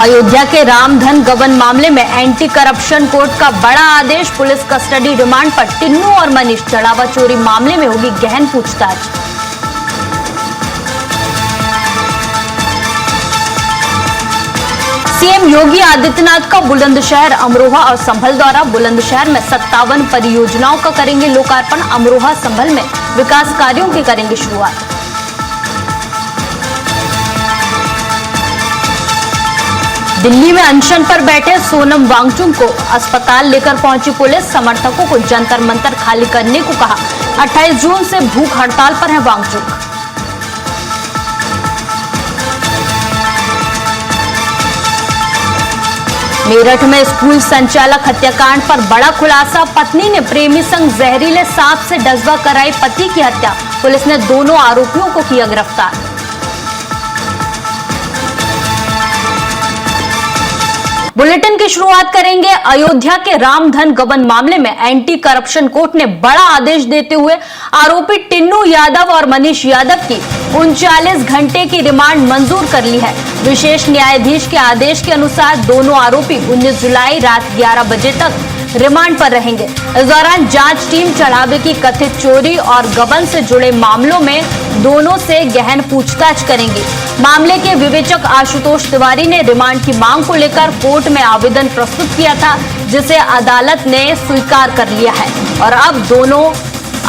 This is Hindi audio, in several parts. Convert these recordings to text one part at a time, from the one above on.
अयोध्या के रामधन गबन मामले में एंटी करप्शन कोर्ट का बड़ा आदेश। पुलिस कस्टडी रिमांड पर टिन्नू और मनीष। चढ़ावा चोरी मामले में होगी गहन पूछताछ। सीएम योगी आदित्यनाथ का बुलंदशहर, अमरोहा और संभल दौरा। बुलंदशहर में 57 परियोजनाओं का करेंगे लोकार्पण। अमरोहा संभल में विकास कार्यों की करेंगे शुरुआत। दिल्ली में अनशन पर बैठे सोनम वांगचुक को अस्पताल लेकर पहुंची पुलिस। समर्थकों को जंतर मंतर खाली करने को कहा। 28 जून से भूख हड़ताल पर है वांगचुक। मेरठ में स्कूल संचालक हत्याकांड पर बड़ा खुलासा। पत्नी ने प्रेमी संग जहरीले सांप से डसवा कराई पति की हत्या। पुलिस ने दोनों आरोपियों को किया गिरफ्तार। बुलेटिन की शुरुआत करेंगे अयोध्या के रामधन गबन मामले में एंटी करप्शन कोर्ट ने बड़ा आदेश देते हुए आरोपी टिन्नू यादव और मनीष यादव की 39 घंटे की रिमांड मंजूर कर ली है। विशेष न्यायाधीश के आदेश के अनुसार दोनों आरोपी 19 जुलाई रात 11 बजे तक रिमांड पर रहेंगे। इस दौरान जांच टीम चढ़ावे की कथित चोरी और गबन से जुड़े मामलों में दोनों से गहन पूछताछ करेंगी। मामले के विवेचक आशुतोष तिवारी ने रिमांड की मांग को लेकर कोर्ट में आवेदन प्रस्तुत किया था, जिसे अदालत ने स्वीकार कर लिया है और अब दोनों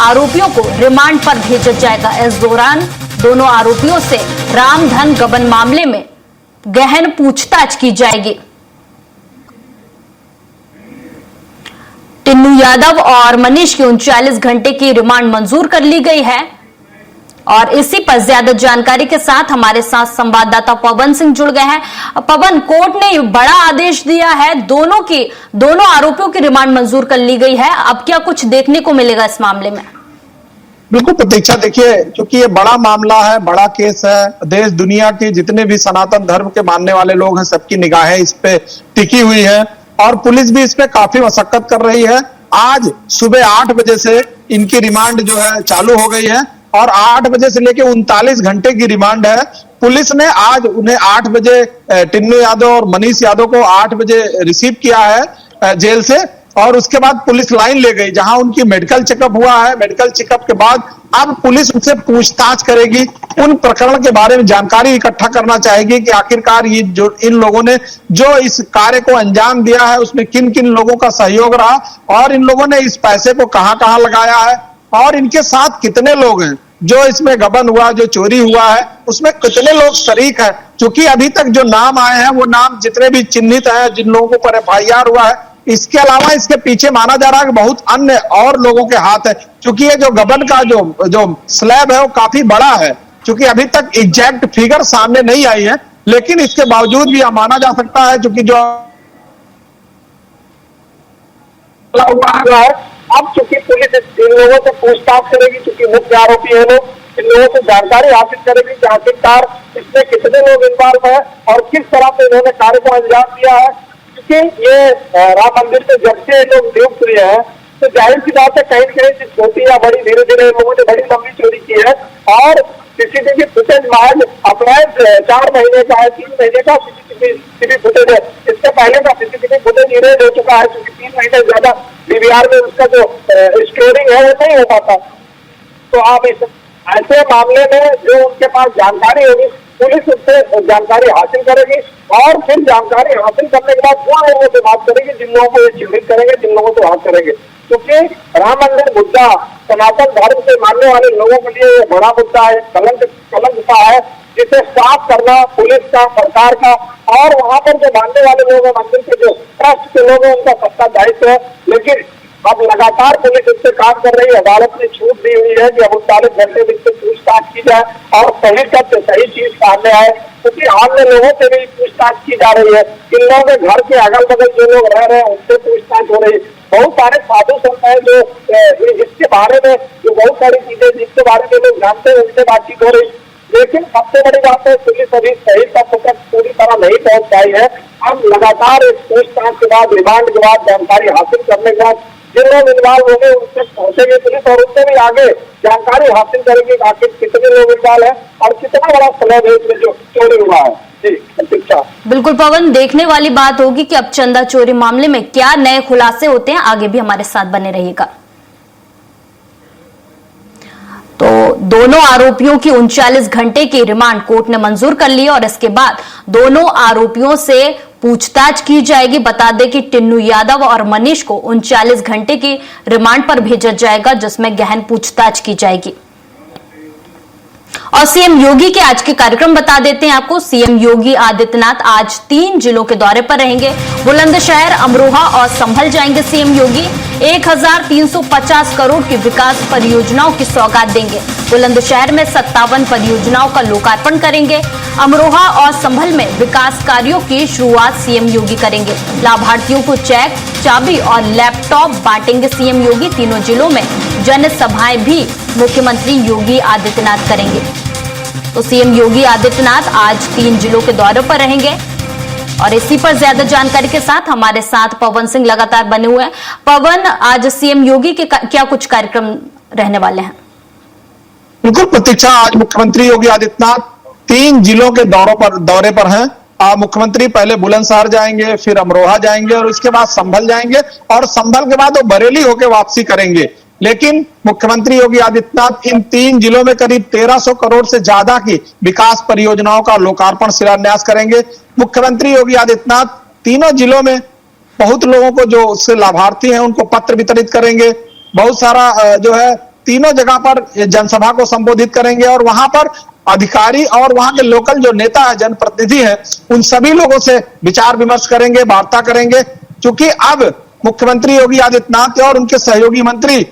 आरोपियों को रिमांड पर भेजा जाएगा। इस दौरान दोनों आरोपियों से रामधन गबन मामले में गहन पूछताछ की जाएगी। टिन्नू यादव और मनीष की 39 घंटे की रिमांड मंजूर कर ली गई है और इसी पर ज्यादा जानकारी के साथ हमारे साथ संवाददाता पवन सिंह जुड़ गए हैं। पवन, कोर्ट ने बड़ा आदेश दिया है, दोनों आरोपियों की रिमांड मंजूर कर ली गई है। अब क्या कुछ देखने को मिलेगा इस मामले में? बिल्कुल प्रतीक्षा, देखिए क्योंकि ये बड़ा मामला है, बड़ा केस है। देश दुनिया के जितने भी सनातन धर्म के मानने वाले लोग हैं, सबकी निगाहें इस पे टिकी हुई है और पुलिस भी इस पे काफी मशक्कत कर रही है। आज सुबह 8 बजे से इनकी रिमांड जो है चालू हो गई है और 8 बजे से लेकर 39 घंटे की रिमांड है। पुलिस ने आज उन्हें 8 बजे टिन्नू यादव और मनीष यादव को 8 बजे रिसीव किया है जेल से और उसके बाद पुलिस लाइन ले गई, जहां उनकी मेडिकल चेकअप हुआ है। मेडिकल चेकअप के बाद अब पुलिस उनसे पूछताछ करेगी, उन प्रकरण के बारे में जानकारी इकट्ठा करना चाहेगी कि आखिरकार ये जो इन लोगों ने जो इस कार्य को अंजाम दिया है उसमें किन किन लोगों का सहयोग रहा और इन लोगों ने इस पैसे को कहां कहां लगाया है और इनके साथ कितने लोग हैं। जो इसमें गबन हुआ, जो चोरी हुआ है, उसमें कितने लोग शरीक हैं। क्योंकि अभी तक जो नाम आए हैं वो नाम जितने भी चिन्हित हैं, जिन लोगों के ऊपर FIR हुआ है, इसके अलावा इसके पीछे माना जा रहा है कि बहुत अन्य और लोगों के हाथ है। क्योंकि ये जो गबन का जो स्लैब है वो काफी बड़ा है। क्योंकि अभी तक एग्जैक्ट फिगर सामने नहीं आई है, लेकिन इसके बावजूद भी यह माना जा सकता है क्योंकि जो हुआ है, अब चूंकि पुलिस इन लोगों से पूछताछ करेगी, क्योंकि मुख्य आरोपी है लोग, इन लोगों से जानकारी हासिल करेगी कि आखिरकार इसमें कितने लोग इन्वॉल्व है और किस तरह से इन्होंने कार्य को अंजाम दिया है। क्योंकि ये राम मंदिर में जब से लोग नियुक्त हुए हैं तो जाहिर सी बात है कहीं न कहीं छोटी या बड़ी धीरे धीरे लोगों ने बड़ी लंबी चोरी की है और सीसीटीवी फुटेज महज अप्रैल 4 महीने का है, 3 महीने का सीसीटीवी फुटेज है। इससे पहले का सीसीटीवी फुटेज इरेज हो चुका है क्योंकि 3 महीने ज्यादा DVR में उसका जो स्टोरिंग है वो नहीं हो पाता। तो आप इस ऐसे मामले में जो उनके पास जानकारी होगी पुलिस उससे जानकारी हासिल करेगी और फिर जानकारी हासिल करने के बाद उन लोगों से बात करेगी जिन लोगों को ये चिन्हित करेंगे, जिन लोगों को बात करेंगे। क्योंकि राम मंदिर मुद्दा सनातन धर्म से मानने वाले लोगों के लिए बड़ा मुद्दा है, कलंक का है, जिसे साफ करना पुलिस का, सरकार का और वहां पर जो मानने वाले लोग हैं, मंदिर के जो ट्रस्ट के लोग हैं, उनका सबका दायित्व है। लेकिन अब लगातार पुलिस इससे काम कर रही है। अदालत ने छूट दी हुई है कि अब 39 घंटे में इससे पूछताछ की जाए और सही तथ्य, सही चीज सामने आए। क्योंकि अन्य लोगों से भी पूछताछ की जा रही है। इन लोगों के घर के अगल बगल जो लोग रह रहे हैं उनसे पूछताछ हो रही है। बहुत सारे साधु संत हैं जो इसके बारे में जो बहुत सारी चीजें जिसके बारे में लोग जानते हैं उनसे बातचीत हो रही। लेकिन सबसे बड़ी बात है पुलिस अभी सही तथ्य तक पूरी तरह नहीं पहुंच पाई है। अब लगातार इस पूछताछ के बाद, रिमांड के बाद, जानकारी हासिल करने के बाद जिन लोग इन्वॉल्व होंगे उनसे पहुंचेगी पुलिस और उससे भी आगे जानकारी हासिल करेगी आखिर कितने लोग इन्वॉल्व है और कितना बड़ा स्लैब है इसमें जो चोरी हुआ है। जी प्रतीक्षा। बिल्कुल पवन, देखने वाली बात होगी कि अब चंदा चोरी मामले में क्या नए खुलासे होते हैं। आगे भी हमारे साथ बने रहिएगा। तो दोनों आरोपियों की 39 घंटे की रिमांड कोर्ट ने मंजूर कर ली और इसके बाद दोनों आरोपियों से पूछताछ की जाएगी। बता दें कि टिन्नू यादव और मनीष को 39 घंटे की रिमांड पर भेजा जाएगा, जिसमें गहन पूछताछ की जाएगी। और सीएम योगी के आज के कार्यक्रम बता देते हैं आपको। सीएम योगी आदित्यनाथ आज 3 जिलों के दौरे पर रहेंगे। बुलंदशहर, अमरोहा और संभल जाएंगे सीएम योगी। 1350 करोड़ की विकास परियोजनाओं की सौगात देंगे। बुलंदशहर में 57 परियोजनाओं का लोकार्पण करेंगे। अमरोहा और संभल में विकास कार्यों की शुरुआत सीएम योगी करेंगे। लाभार्थियों को चेक, चाबी और लैपटॉप बांटेंगे सीएम योगी। तीनों जिलों में जनसभाएं भी मुख्यमंत्री योगी आदित्यनाथ करेंगे। तो सीएम योगी आदित्यनाथ आज 3 जिलों के दौरे पर रहेंगे और इसी पर ज्यादा जानकारी के साथ हमारे साथ पवन सिंह लगातार बने हुए हैं। पवन, आज सीएम योगी के क्या कुछ कार्यक्रम रहने वाले हैं? बिल्कुल प्रतीक्षा, आज मुख्यमंत्री योगी आदित्यनाथ 3 जिलों के दौरे पर हैं। मुख्यमंत्री पहले बुलंदशहर जाएंगे, फिर अमरोहा जाएंगे और उसके बाद संभल जाएंगे और संभल के बाद वो बरेली होकर वापसी करेंगे। लेकिन मुख्यमंत्री योगी आदित्यनाथ इन 3 जिलों में करीब 1300 करोड़ से ज्यादा की विकास परियोजनाओं का लोकार्पण शिलान्यास करेंगे। मुख्यमंत्री योगी आदित्यनाथ तीनों जिलों में बहुत लोगों को जो उससे लाभार्थी हैं उनको पत्र वितरित करेंगे। बहुत सारा जो है तीनों जगह पर जनसभा को संबोधित करेंगे और वहां पर अधिकारी और वहां के लोकल जो नेता है, जनप्रतिनिधि हैं, उन सभी लोगों से विचार विमर्श करेंगे, वार्ता करेंगे। क्योंकि अब मुख्यमंत्री योगी आदित्यनाथ और उनके सहयोगी मंत्री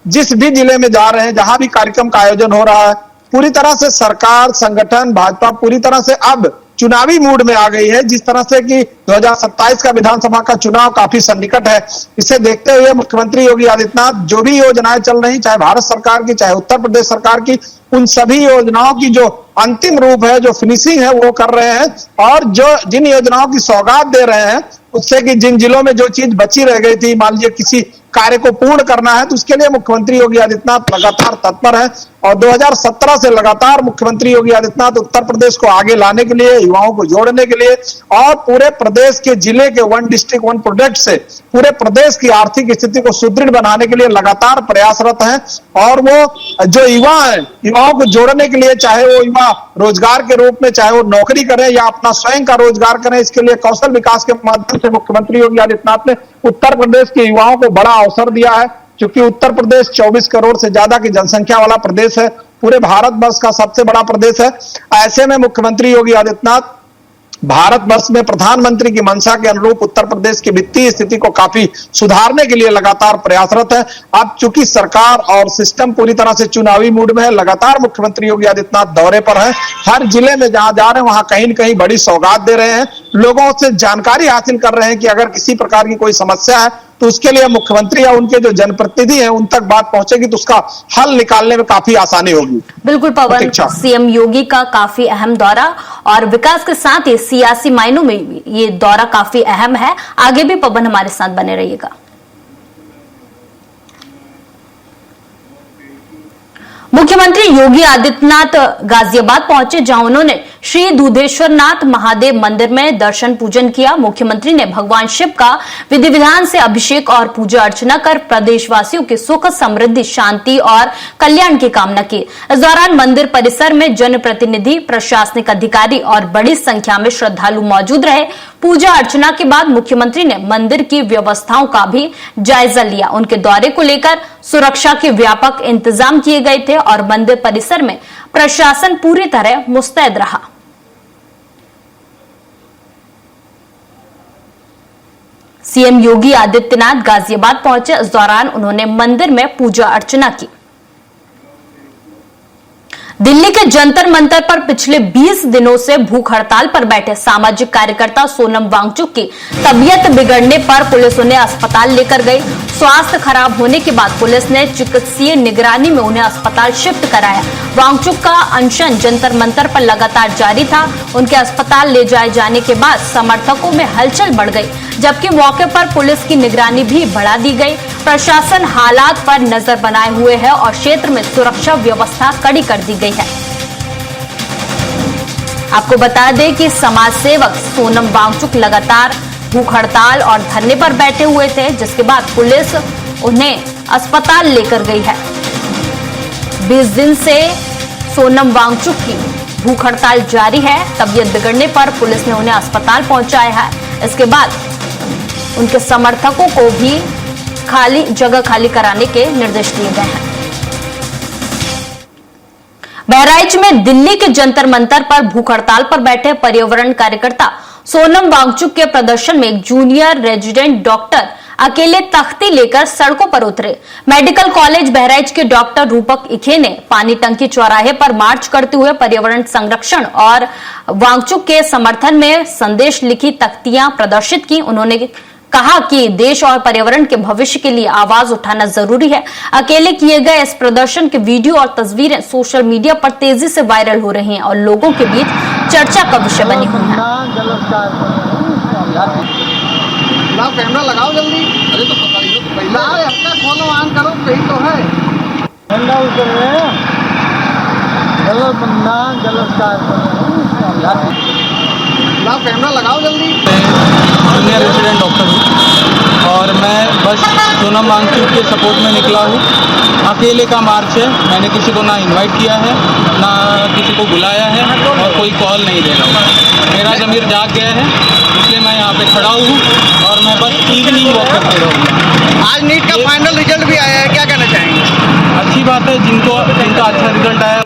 जिस भी जिले में जा रहे हैं, जहां भी कार्यक्रम का आयोजन हो रहा है, पूरी तरह से सरकार, संगठन, भाजपा पूरी तरह से अब चुनावी मूड में आ गई है। जिस तरह से कि 2027 का विधानसभा का चुनाव काफी सन्निकट है, इसे देखते हुए मुख्यमंत्री योगी आदित्यनाथ जो भी योजनाएं चल रही, चाहे भारत सरकार की, चाहे उत्तर प्रदेश सरकार की, उन सभी योजनाओं की जो अंतिम रूप है, जो फिनिशिंग है, वो कर रहे हैं। और जो जिन योजनाओं की सौगात दे रहे हैं उससे कि जिन जिलों में जो चीज बची रह गई थी, मान लीजिए किसी कार्य को पूर्ण करना है, तो उसके लिए मुख्यमंत्री योगी आदित्यनाथ लगातार तत्पर है। और 2017 से लगातार मुख्यमंत्री योगी आदित्यनाथ उत्तर प्रदेश को आगे लाने के लिए, युवाओं को जोड़ने के लिए और पूरे प्रदेश के जिले के 1 डिस्ट्रिक्ट 1 प्रोडक्ट से पूरे प्रदेश की आर्थिक स्थिति को सुदृढ़ बनाने के लिए लगातार प्रयासरत हैं। और वो जो युवा है, युवाओं को जोड़ने के लिए, चाहे वो युवा रोजगार के रूप में, चाहे वो नौकरी करें या अपना स्वयं का रोजगार करें, इसके लिए कौशल विकास के माध्यम से मुख्यमंत्री योगी आदित्यनाथ ने उत्तर प्रदेश के युवाओं को बड़ा अवसर दिया है। क्योंकि उत्तर प्रदेश 24 करोड़ से ज्यादा की जनसंख्या वाला प्रदेश है, पूरे भारतवर्ष का सबसे बड़ा प्रदेश है। ऐसे में मुख्यमंत्री योगी आदित्यनाथ भारतवर्ष में प्रधानमंत्री की मंशा के अनुरूप उत्तर प्रदेश की वित्तीय स्थिति को काफी सुधारने के लिए लगातार प्रयासरत है। अब चूंकि सरकार और सिस्टम पूरी तरह से चुनावी मूड में है, लगातार मुख्यमंत्री योगी आदित्यनाथ दौरे पर हैं। हर जिले में जहां जा रहे हैं वहां कहीं न कहीं बड़ी सौगात दे रहे हैं, लोगों से जानकारी हासिल कर रहे हैं कि अगर किसी प्रकार की कोई समस्या है तो उसके लिए मुख्यमंत्री या उनके जो जनप्रतिनिधि हैं उन तक बात पहुंचेगी तो उसका हल निकालने में काफी आसानी होगी। बिल्कुल पवन, सीएम योगी का काफी अहम दौरा और विकास के साथ ही सियासी मायनों में भी ये दौरा काफी अहम है। आगे भी पवन हमारे साथ बने रहिएगा। मुख्यमंत्री योगी आदित्यनाथ गाजियाबाद पहुंचे, जहां उन्होंने श्री दूधेश्वरनाथ महादेव मंदिर में दर्शन पूजन किया। मुख्यमंत्री ने भगवान शिव का विधि विधान से अभिषेक और पूजा अर्चना कर प्रदेशवासियों की सुख, समृद्धि, शांति और कल्याण की कामना की। इस दौरान मंदिर परिसर में जनप्रतिनिधि, प्रशासनिक अधिकारी और बड़ी संख्या में श्रद्धालु मौजूद रहे। पूजा अर्चना के बाद मुख्यमंत्री ने मंदिर की व्यवस्थाओं का भी जायजा लिया। उनके दौरे को लेकर सुरक्षा के व्यापक इंतजाम किए गए थे और मंदिर परिसर में प्रशासन पूरी तरह मुस्तैद रहा। सीएम योगी आदित्यनाथ गाजियाबाद पहुंचे। इस दौरान उन्होंने मंदिर में पूजा अर्चना की। दिल्ली के जंतर मंतर पर पिछले 20 दिनों से भूख हड़ताल पर बैठे सामाजिक कार्यकर्ता सोनम वांगचुक की तबीयत बिगड़ने पर पुलिस उन्हें अस्पताल लेकर गई। स्वास्थ्य खराब होने के बाद पुलिस ने चिकित्सीय निगरानी में उन्हें अस्पताल शिफ्ट कराया। वांगचुक का अनशन जंतर मंतर पर लगातार जारी था। उनके अस्पताल ले जाए जाने के बाद समर्थकों में हलचल बढ़ गई, जबकि मौके पर पुलिस की निगरानी भी बढ़ा दी गई। प्रशासन हालात पर नजर बनाए हुए है और क्षेत्र में सुरक्षा व्यवस्था कड़ी कर दी गई है। आपको बता दें कि समाज सेवक सोनम वांगचुक लगातार भूख हड़ताल और धरने पर बैठे हुए थे, जिसके बाद पुलिस उन्हें अस्पताल लेकर गई है। 20 दिन से सोनम वांगचुक की भूख हड़ताल जारी है। तबीयत बिगड़ने पर पुलिस ने उन्हें अस्पताल पहुंचाया है। इसके बाद उनके समर्थकों को भी जगह खाली कराने के निर्देश दिए गए हैं। बहराइच में दिल्ली के जंतर मंतर पर भूख हड़ताल पर बैठे पर्यावरण कार्यकर्ता सोनम वांगचुक के प्रदर्शन में एक जूनियर रेजिडेंट डॉक्टर अकेले तख्ती लेकर सड़कों पर उतरे। मेडिकल कॉलेज बहराइच के डॉक्टर रूपक इखे ने पानी टंकी चौराहे पर मार्च करते हुए पर्यावरण संरक्षण और वांगचुक के समर्थन में संदेश लिखी तख्तियां प्रदर्शित की। उन्होंने कहा कि देश और पर्यावरण के भविष्य के लिए आवाज उठाना जरूरी है। अकेले किए गए इस प्रदर्शन के वीडियो और तस्वीरें सोशल मीडिया पर तेजी से वायरल हो रही हैं और लोगों के बीच चर्चा का विषय बनी हुई है। लाओ कैमरा लगाओ जल्दी। अरे तो पकड़िए तो पहले हल्का खोलो, ऑन करो, सही तो है। ठंडा उतर रहे हैं, चलो बंदा लाओ कैमरा लगाओ जल्दी। जूनियर रेजिडेंट डॉक्टर हूँ और मैं बस सोनम वांगचुक के सपोर्ट में निकला हूँ। अकेले का मार्च है, मैंने किसी को ना इनवाइट किया है, ना किसी को बुलाया है और कोई कॉल नहीं दे रहा हूँ। मेरा ज़मीर जाग गया है, इसलिए मैं यहाँ पे खड़ा हूँ और मैं बस इवनिंग वॉक करते रहूँगा। आज नीट का फाइनल रिजल्ट भी आया है, क्या कहना चाहेंगे? अच्छी बात है, जिनका अच्छा रिजल्ट आया।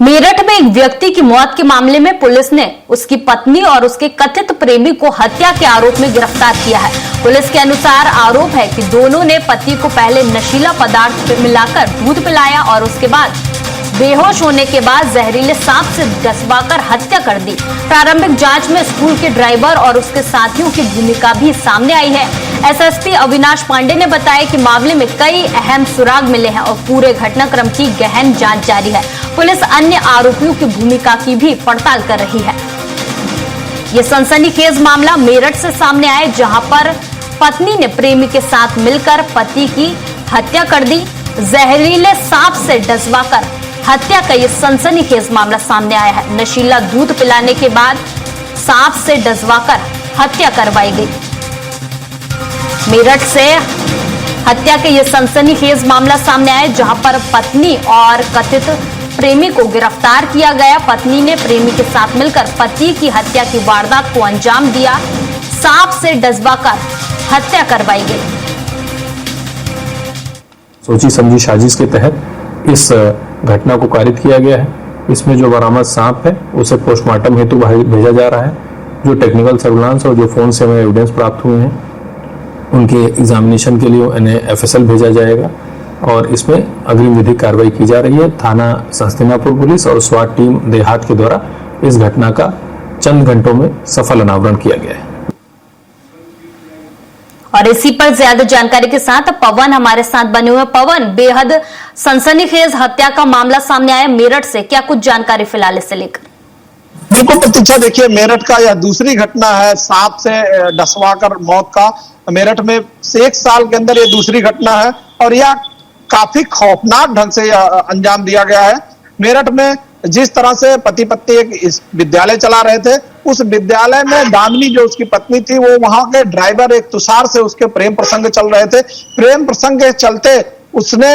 मेरठ में एक व्यक्ति की मौत के मामले में पुलिस ने उसकी पत्नी और उसके कथित प्रेमी को हत्या के आरोप में गिरफ्तार किया है। पुलिस के अनुसार आरोप है कि दोनों ने पति को पहले नशीला पदार्थ मिलाकर दूध पिलाया और उसके बाद बेहोश होने के बाद जहरीले सांप से डसवाकर हत्या कर दी। प्रारंभिक जांच में स्कूल के ड्राइवर और उसके साथियों की भूमिका भी सामने आई है। एसएसपी अविनाश पांडे ने बताया कि मामले में कई अहम सुराग मिले हैं और पूरे घटनाक्रम की गहन जांच जारी है। पुलिस अन्य आरोपियों की भूमिका की भी पड़ताल कर रही है। ये सनसनीखेज मामला मेरठ से सामने आया, जहां पर पत्नी ने प्रेमी के साथ मिलकर पति की हत्या कर दी। जहरीले सांप से डसवाकर हत्या का ये सनसनीखेज मामला सामने आया है। नशीला दूध पिलाने के बाद सांप से डसवाकर हत्या करवाई गई। मेरठ से हत्या के ये सनसनीखेज मामला सामने आया, जहां पर पत्नी और कथित प्रेमी को गिरफ्तार किया गया। पत्नी ने प्रेमी के साथ मिलकर पति की हत्या की वारदात को अंजाम दिया। सांप से डसवाकर हत्या करवाई गई। सोची समझी साजिश के तहत इस घटना को कारित किया गया है। इसमें जो बरामद सांप है उसे पोस्टमार्टम हेतु भेजा जा रहा है। जो टेक्निकल सर्विलांस और जो फोन से हमें एविडेंस प्राप्त हुए हैं उनके एग्जामिनेशन के लिए उन्हें एफएसएल भेजा जाएगा और इसमें अग्रिम विधिक कार्रवाई की जा रही है। थाना संस्थिनापुर पुलिस और स्वाट टीम देहात के द्वारा इस घटना का चंद घंटों में सफल अनावरण किया गया है। और इसी पर ज्यादा जानकारी के साथ पवन हमारे साथ बने हुए। पवन, बेहद सनसनीखेज हत्या का मामला सामने आया मेरठ से, क्या कुछ जानकारी फिलहाल इससे लेकर? बिल्कुल प्रतीक्षा, देखिए मेरठ का यह दूसरी घटना है सांप से डसवाकर मौत का। मेरठ में 1 साल के अंदर ये दूसरी घटना है और यह काफी खौफनाक ढंग से अंजाम दिया गया है। मेरठ में जिस तरह से पति पत्नी एक विद्यालय चला रहे थे, उस विद्यालय में दामिनी जो उसकी पत्नी थी, वो वहां के ड्राइवर एक तुषार से उसके प्रेम प्रसंग चल रहे थे। प्रेम प्रसंग के चलते उसने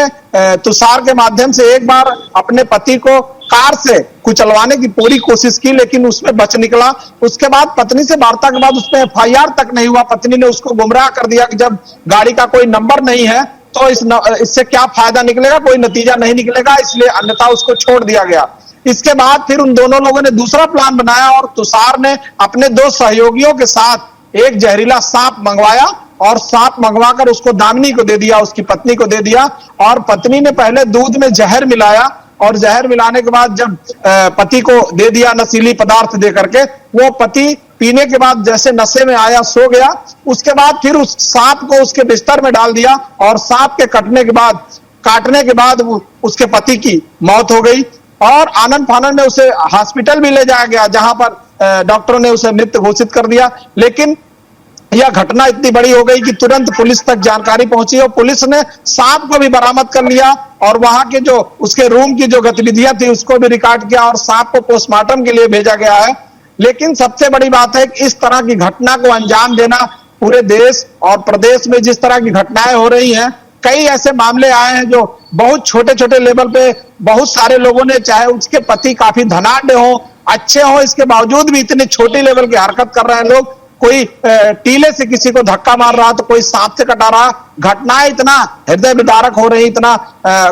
तुषार के माध्यम से एक बार अपने पति को कार से कुचलवाने की पूरी कोशिश की, लेकिन उसमें बच निकला। उसके बाद पत्नी से वार्ता के बाद उसमें एफआईआर तक नहीं हुआ। पत्नी ने उसको गुमराह कर दिया कि जब गाड़ी का कोई नंबर नहीं है तो इससे क्या फायदा निकलेगा, कोई नतीजा नहीं निकलेगा, इसलिए अन्यथा उसको छोड़ दिया गया। इसके बाद फिर उन दोनों लोगों ने दूसरा प्लान बनाया और तुषार ने अपने 2 सहयोगियों के साथ एक जहरीला सांप मंगवाया और सांप मंगवाकर उसको दामिनी को दे दिया, उसकी पत्नी को दे दिया। और पत्नी ने पहले दूध में जहर मिलाया और जहर मिलाने के बाद जब पति को दे दिया नशीली पदार्थ दे करके, वो पति पीने के बाद जैसे नशे में आया, सो गया। उसके बाद फिर उस सांप को उसके बिस्तर में डाल दिया और सांप के काटने के बाद उसके पति की मौत हो गई और आनंद फानंद में उसे हॉस्पिटल भी ले जाया गया, जहां पर डॉक्टरों ने उसे मृत घोषित कर दिया। लेकिन यह घटना इतनी बड़ी हो गई कि तुरंत पुलिस तक जानकारी पहुंची और पुलिस ने सांप को भी बरामद कर लिया और वहां के जो उसके रूम की जो गतिविधियां थी उसको भी रिकॉर्ड किया और सांप को पोस्टमार्टम के लिए भेजा गया है। लेकिन सबसे बड़ी बात है कि इस तरह की घटना को अंजाम देना, पूरे देश और प्रदेश में जिस तरह की घटनाएं हो रही हैं, कई ऐसे मामले आए हैं जो बहुत छोटे छोटे लेवल पे बहुत सारे लोगों ने, चाहे उसके पति काफी धनाढ्य हो, अच्छे हो, इसके बावजूद भी इतने छोटे लेवल की हरकत कर रहे हैं लोग। कोई टीले से किसी को धक्का मार रहा तो कोई सांप से कटा रहा। घटनाएं इतना हृदय विदारक हो रही, इतना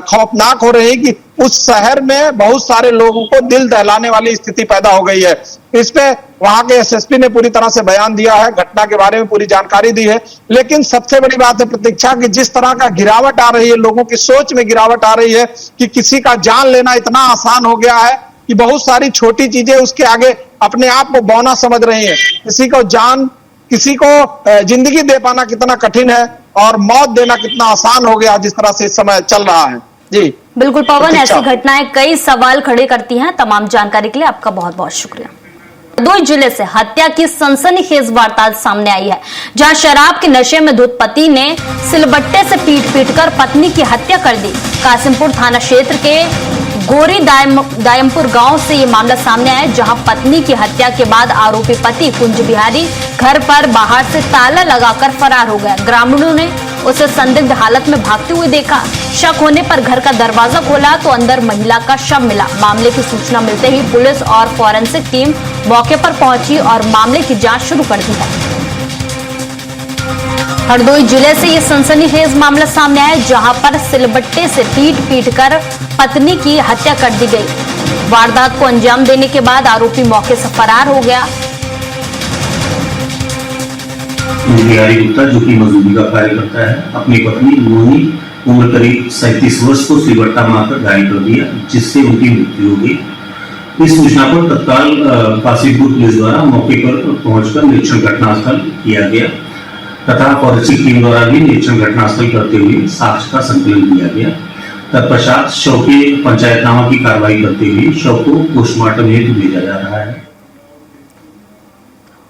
खौफनाक हो रही कि उस शहर में बहुत सारे लोगों को दिल दहलाने वाली स्थिति पैदा हो गई है। इस पे वहां के एसएसपी ने पूरी तरह से बयान दिया है, घटना के बारे में पूरी जानकारी दी है। लेकिन सबसे बड़ी बात है प्रतीक्षा की जिस तरह का गिरावट आ रही है, लोगों की सोच में गिरावट आ रही है कि किसी का जान लेना इतना आसान हो गया है कि बहुत सारी छोटी चीजें उसके आगे अपने आप को बौना समझ रही हैं। किसी को जान, किसी को जिंदगी दे पाना कितना कठिन है और मौत देना कितना आसान हो गया जिस तरह से इस समय चल रहा है। जी बिल्कुल पवन, ऐसी घटनाएं कई सवाल खड़े करती हैं। तमाम जानकारी के लिए आपका बहुत बहुत शुक्रिया। हरदोई जिले से हत्या की सनसनीखेज वारदात सामने आई है, जहां शराब के नशे में धुत पति ने सिलबट्टे से पीट कर पत्नी की हत्या कर दी। कासिमपुर थाना क्षेत्र के गोरी दायमपुर गांव से ये मामला सामने आया, जहां पत्नी की हत्या के बाद आरोपी पति कुंज बिहारी घर पर बाहर से ताला लगाकर फरार हो गया। ग्रामीणों ने उसे संदिग्ध हालत में भागते हुए देखा। शक होने पर घर का दरवाजा खोला तो अंदर महिला का शव मिला। मामले की सूचना मिलते ही पुलिस और फॉरेंसिक टीम मौके पर पहुंची और मामले की जांच शुरू कर दी है। हरदोई जिले से ये सनसनीखेज मामला सामने आया, जहां पर सिलबट्टे से पीट कर पत्नी की हत्या कर दी गई। वारदात को अंजाम देने के बाद आरोपी मौके से फरार हो गया। बिहारी गुप्ता, जो कि मजदूरी का कार्य करता है, अपनी पत्नी मोनी उम्र करीब 37 वर्ष को सिलबट्टा मारकर घायल कर दिया, जिससे उनकी मृत्यु हो गई। इस सूचना पर तत्काल काशीपुर पुलिस द्वारा मौके पर पहुंचकर निरीक्षण घटनास्थल किया गया तथा फॉरेंसिक टीम द्वारा भी निरीक्षण घटनास्थल करते हुए साक्ष्य का संकलन किया गया। तत्पश्चात शव के पंचायतनामा की कार्रवाई करते हुए शव को पोस्टमार्टम हेतु भेजा जा रहा है।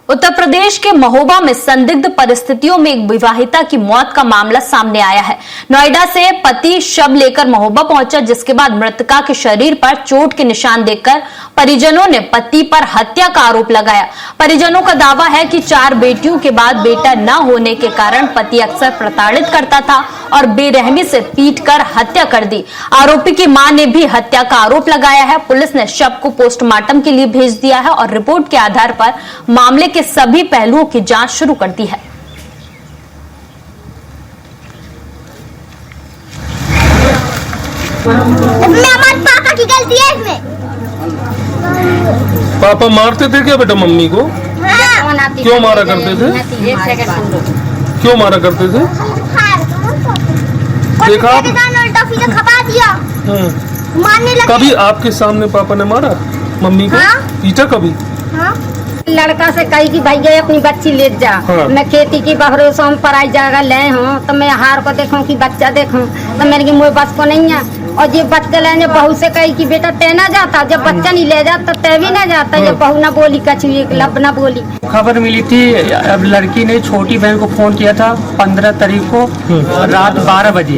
उत्तर प्रदेश के महोबा में संदिग्ध परिस्थितियों में एक विवाहिता की मौत का मामला सामने आया है। नोएडा से पति शव लेकर महोबा पहुंचा, जिसके बाद मृतका के शरीर पर चोट के निशान देखकर परिजनों ने पति पर हत्या का आरोप लगाया। परिजनों का दावा है कि 4 बेटियों के बाद बेटा न होने के कारण पति अक्सर प्रताड़ित करता था और बेरहमी से पीटकर हत्या कर दी। आरोपी की मां ने भी हत्या का आरोप लगाया है। पुलिस ने शव को पोस्टमार्टम के लिए भेज दिया है और रिपोर्ट के आधार पर मामले के सभी पहलुओं की जांच शुरू कर दी है। हमारे पापा की गलती है इसमें। पापा मारते थे क्या बेटा मम्मी को? हाँ। क्यों मारा करते थे? क्यों मारा करते थे? देखा खपा दिया। मारने लगे। कभी आपके सामने पापा ने मारा मम्मी को? हाँ? पीटा कभी? हाँ? लड़का से कही कि भाई गए अपनी बच्ची ले जा। हाँ। मैं खेती की भरोसा में पराई जगह ले हूँ तो मैं हार को देखूं कि बच्चा देखूं तो मेरे की मुझे बस को नहीं है। और ये बच्चे लेने बहू से कही कि बेटा तय ना जाता, जब बच्चा नहीं ले जाता तय भी ना जाता। जब बहू ना बोली कछु एक लब ना बोली। खबर मिली थी, अब लड़की ने छोटी बहन को फोन किया था 15 तारीख को रात 12 बजे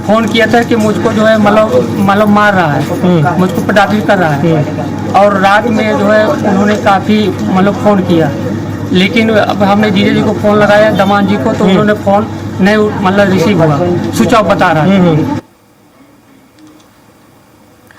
फोन किया था कि मुझको जो है मतलब मार रहा है, मुझको पटाखी कर रहा है। और रात में जो है उन्होंने काफी मतलब फोन किया, लेकिन अब हमने जीजा जी को फोन लगाया, दमान जी को, तो उन्होंने फोन नहीं मतलब रिसीव हुआ, स्विच ऑफ बता रहा है।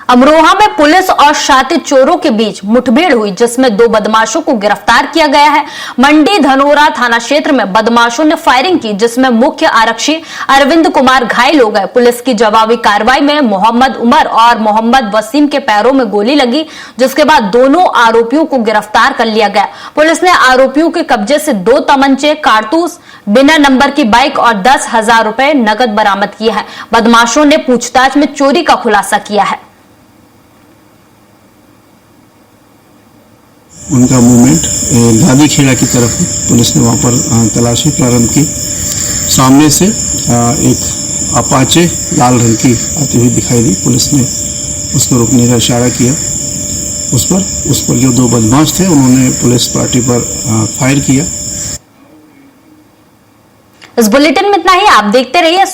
अमरोहा में पुलिस और शातिर चोरों के बीच मुठभेड़ हुई, जिसमें 2 बदमाशों को गिरफ्तार किया गया है। मंडी धनोरा थाना क्षेत्र में बदमाशों ने फायरिंग की, जिसमें मुख्य आरक्षी अरविंद कुमार घायल हो गए। पुलिस की जवाबी कार्रवाई में मोहम्मद उमर और मोहम्मद वसीम के पैरों में गोली लगी, जिसके बाद दोनों आरोपियों को गिरफ्तार कर लिया गया। पुलिस ने आरोपियों के कब्जे से 2 तमंचे, कारतूस, बिना नंबर की बाइक और 10,000 रुपए नकद बरामद किया है। बदमाशों ने पूछताछ में चोरी का खुलासा किया है। उनका मूवमेंट दादी खेड़ा की तरफ है। पुलिस ने वहाँ पर तलाशी प्रारंभ की। सामने से एक अपाचे लाल रंग की आती हुई दिखाई दी। पुलिस ने उसको रोकने का इशारा किया। उस पर जो 2 बदमाश थे उन्होंने पुलिस पार्टी पर फायर किया। इस बुलेटिन में इतना ही। आप देखते रहिए